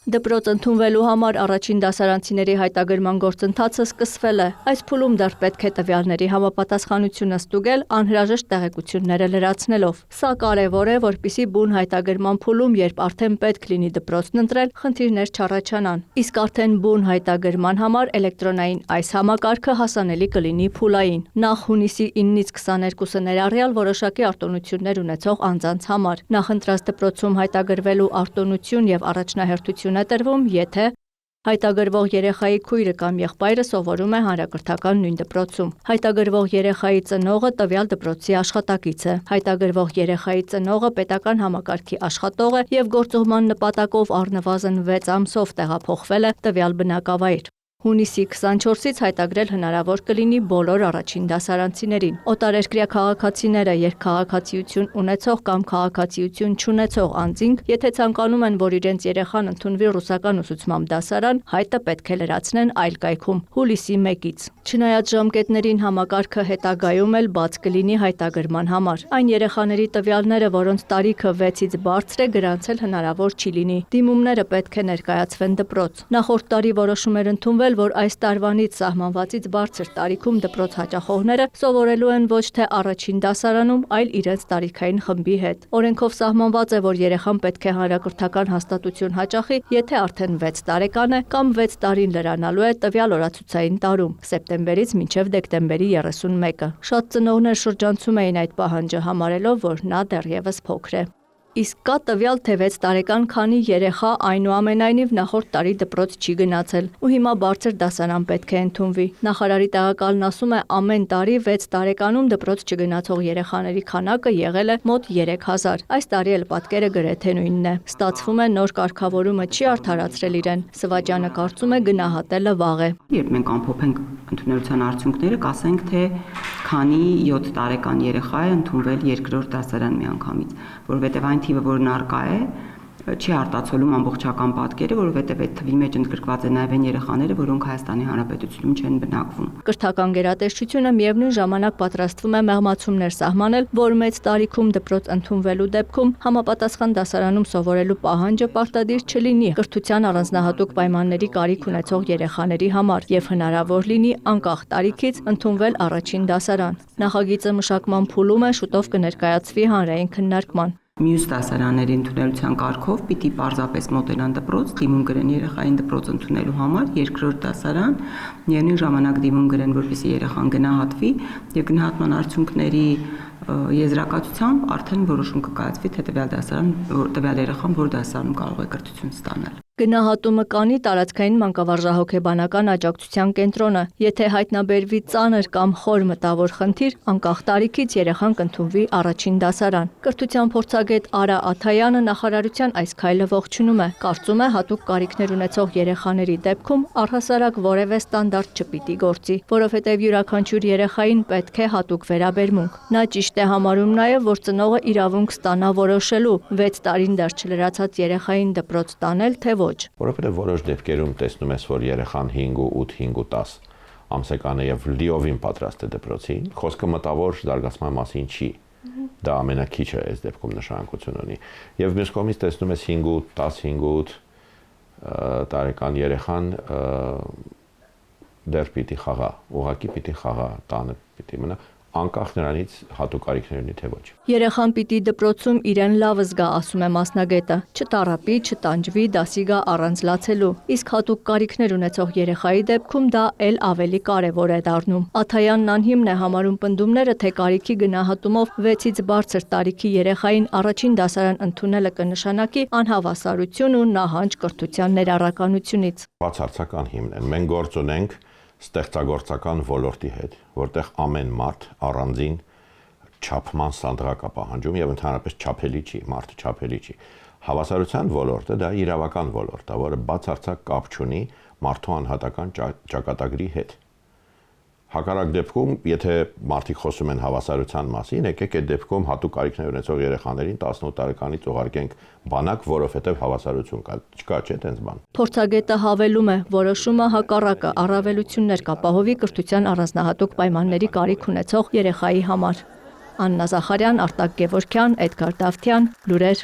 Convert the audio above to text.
Դպրոց ընդունվելու համար առաջին դասարանցիների հայտագրման գործընթացը սկսվել է։ Այս փուլում դեռ պետք է տվյալների համապատասխանությունը ստուգել անհրաժեշտ տեղեկությունները լրացնելով։ Սա կարևոր է, որպեսզի բուն հայտագրման փուլում, երբ արդեն պետք լինի դպրոցն ընտրել, խնդիրներ չառաջանան։ Իսկ արդեն բուն հայտագրման համար էլեկտրոնային այս համակարգը հասանելի կլինի փուլային։ Նախ հունիսի 9-ից 22-ը ներառյալ որոշակի արտոնություններ ունեցող անձանց համար։ Նախընտրած դպրոցում հայտագրվելու արտոնություն եւ առաջնահերթություն է տրվում, եթե հայտագրվող երեխայի քույրը կամ եղբայրը սովորում է հանրակրթական նույն դպրոցում։ Հայտագրվող երեխայի ծնողը տվյալ դպրոցի աշխատակից է։ Հայտագրվող երեխայի ծնողը պետական համակարգի աշխատող է եւ գործուղման նպատակով առնվազն 6 ամսով տեղափոխվել է տվյալ բնակավայր։ Հունիսի 24-ից հայտագրել հնարավոր կլինի բոլոր առաջին դասարանցիներին։ Օտարերկրյա քաղաքացիները, երկքաղաքացիություն ունեցող կամ քաղաքացիություն չունեցող անձինք, եթե ցանկանում են, որ իրենց երեխան ընդունվի ռուսական ուսուցմամբ դասարան, հայտը պետք է լրացնեն այլ կայքում հուլիսի 1-ից։ Չնայած ժամկետներին, համակարգը հետագայում էլ բաց կլինի հայտագրման համար։ Այն երեխաների տվյալները, որոնց տարիքը 6-ից բարձր է, գրանցել հնարավոր չի լինի։ Դիմումները պետք է ներկայացվեն դպրոց։ Նախորդ տարի որոշում էր ընդունվել, որ այս տարվանից սահմանվածից բարձր տարիքում դպրոց հաճախողները սովորելու են ոչ թե առաջին դասարանում, այլ իրենց տարիքային խմբի հետ։ Օրենքով սահմանված է, որ երեխան պետք է հանրակրթական հաստատություն հաճախի, եթե արդեն 6 տարեկան է կամ 6 տարին լրանալու է տվյալ օրացուցային տարում՝ սեպտեմբերից մինչև դեկտեմբերի 31-ը։ Շատ ծնողներ շրջանցում էին այդ պահանջը, համարելով, որ նա դեռևս փոքր է։ Իսկ կա տվյալ, թե 6 տարեկան քանի երեխա այնուամենայնիվ նախորդ տարի դպրոց չի գնացել ու հիմա բարձր դասարան պետք է ընդունվի։ Նախարարի տեղակալն ասում է, ամեն տարի 6 տարեկանում դպրոց չգնացող երեխաների քանակը եղել է մոտ 3000։ Այս տարի էլ պատկերը գրեթե նույնն է։ Ստացվում է նոր կարգավորումը չի արդարացրել իրեն։ Սվաջյանը կարծում է գնահատելը վաղ է։ Երբ մենք ամփոփենք ընդունելության արդյունքները, կասենք, թե քանի 7 տարեկան երեխա է ընդունվել երկրորդ դասարան միանգամից, որովհետև այն թիվը, որն առկա է, չի արտացոլում ամբողջական պատկերը, որովհետև այդ թվի մեջ ընդգրկված է նաև այն երեխաները, որոնք Հայաստանի Հանրապետությունում չեն բնակվում։ Կրթական գերատեսչությունը միևնույն ժամանակ պատրաստվում է մեղմացումներ սահմանել, որ մեծ տարիքում դպրոց ընդունվելու դեպքում համապատասխան դասարանում սովորելու պահանջը պարտադիր չլինի կրթության առանձնահատուկ պայմանների կարիք ունեցող երեխաների համար եւ հնարավոր լինի անկախ տարիքից ընդունվել առաջին դասարան։ Նախագիծը մշակման փուլում է, շուտով կներկայացվի հանրային քննարկման։ Մյուս դասարանների ընդունելության կարգով պիտի պարզապես մոտենան դպրոց, դիմում գրեն երեխային դպրոց ընդունելու համար, երկրորդ դասարան, միևնույն ժամանակ դիմում գրեն, որպեսզի երեխան գնահատվի եւ գնահատման արդյունքների եզրակացությամբ արդեն որոշում կկայացվի, թե տվյալ երեխան որ դասարանում կարող է կրթություն ստանալ։ Գնահատումը կանի տարածքային մանկավարժահոգեբանական աջակցության կենտրոնը։ Եթե հայտնաբերվի ծանր կամ խոր մտավոր խնդիր, անկախ տարիքից երեխան կընդունվի առաջին դասարան։ Կրթության փորձագետ Արա Աթայանը նախարարության այս քայլը ողջունում է։ Կարծում է, հատուկ կարիքներ ունեցող երեխաների դեպքում առհասարակ որևէ ստանդարտ չպիտի գործի, որովհետև յուրաքանչյուր երեխային պետք է հատուկ վերաբերմունք։ Նա ճիշտ է համարում նաև, որ ծնողը իրավունք ստանա որոշելու 6 տարին դեռ չլրացած երեխային դպրոց տանել, թե Որովհետև որոշ դեպքերում տեսնում ես, որ երեխան 5 ու 8, 5 ու 10 ամսական է եւ լիովին պատրաստ է դպրոցին, խոսքը մտավոր զարգացման մասին չի։ Դա ամենակիչը այս դեպքում նշանակություն ունի։ Եվ մյուս կողմից տեսնում ես 5 ու 10, 5 ու 8 տարեկան երեխան դեռ պիտի խաղա, ուղղակի պիտի խաղա, տանը պիտի մնա, անկախ նրանից հատուկ կարիքներ ունի թե ոչ։ Երեխան պիտի դպրոցում իրեն լավ զգա, ասում է մասնագետը, չտառապի, չտանջվի, դասի գա առանց լացելու։ Իսկ հատուկ կարիքներ ունեցող երեխայի դեպքում դա էլ ավելի կարևոր է դառնում։ Աթայանն անհիմն է համարում պնդումները, թե կարիքի գնահատումով 6-ից բարձր տարիքի երեխային առաջին դասարան ընդունելը կնշանակի անհավասարություն ու նահանջ կրթության ներառականությունից։ Բացարձակ անհիմն են։ Մենք գործ ունենք ստեղծագործական ոլորտի հետ, որտեղ ամեն մարդ առանձին չափման սանդղակ է պահանջում եւ ընդհանրապես չափելի չի, մարդը չափելի չի։ Հավասարության ոլորտը դա իրավական ոլորտ է, որը բացարձակ կապ չունի մարդու անհատական ճակատագրի հետ։ Հակառակ դեպքում, եթե մարդիկ խոսում են հավասարության մասին, եկեք այդ դեպքում հատուկ կարիքներ ունեցող երեխաներին 18 տարեկանից ուղարկենք բանակ, որովհետև հավասարություն կա, չկա չէ տենց բան։ Փորձագետը հավելում է, որոշումը հակառակը առավելություններ կապահովի կրթության առանձնահատուկ պայմանների կարիք ունեցող երեխայի համար։ Աննա Զախարյան, Արտակ Գևորգյան, Էդգար Դավթյան, լուրեր։